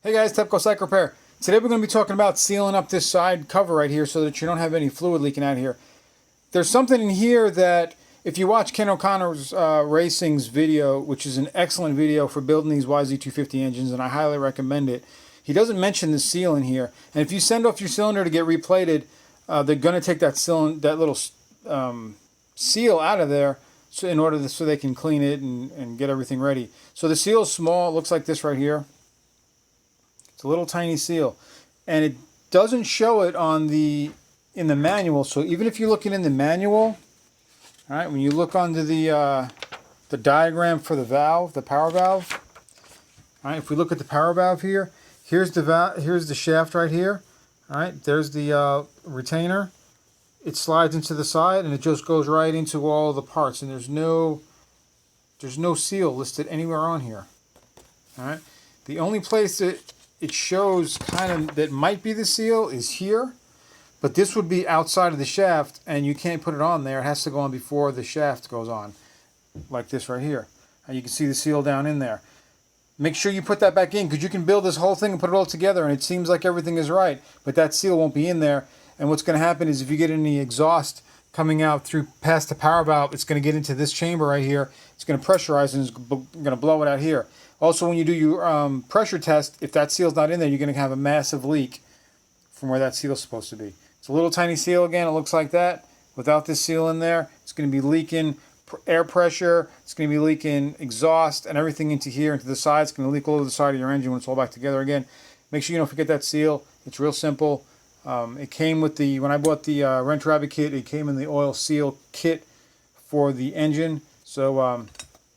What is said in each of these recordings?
Hey guys, Tepcocyclerepair. Today we're going to be talking about sealing up this side cover right here so that you don't have any fluid leaking out here. There's something in here that, if you watch Ken O'Connor's Racing's video, which is an excellent video for building these YZ250 engines, and I highly recommend it, he doesn't mention the seal in here. And if you send off your cylinder to get replated, they're going to take that little seal out of there so they can clean it and get everything ready. So the seal is small. It looks like this right here. It's a little tiny seal, and it doesn't show it in the manual. So even if you're looking in the manual, all right, when you look under the diagram for the valve, the power valve, all right, if we look at the power valve here, here's the shaft right here. All right, there's the retainer. It slides into the side and it just goes right into all the parts, and there's no seal listed anywhere on here. All right, the only place that it shows kind of that might be the seal is here, but this would be outside of the shaft and you can't put it on there. It has to go on before the shaft goes on, like this right here. And you can see the seal down in there. Make sure you put that back in, because you can build this whole thing and put it all together and it seems like everything is right, but that seal won't be in there. And what's going to happen is if you get any exhaust coming out past the power valve, it's going to get into this chamber right here. It's going to pressurize and it's going to blow it out here. Also, when you do your pressure test, if that seal's not in there, you're going to have a massive leak from where that seal's supposed to be. It's a little tiny seal again. It looks like that. Without this seal in there, it's going to be leaking air pressure. It's going to be leaking exhaust and everything into here, into the side. It's going to leak all over the side of your engine when it's all back together again. Make sure you don't forget that seal. It's real simple. It came with when I bought the Wrench Rabbit kit, it came in the oil seal kit for the engine. So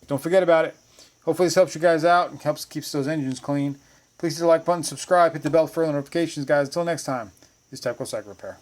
don't forget about it. Hopefully this helps you guys out and keeps those engines clean. Please hit the like button, subscribe, hit the bell for further notifications, guys. Until next time, this is Tepcocyclerepair.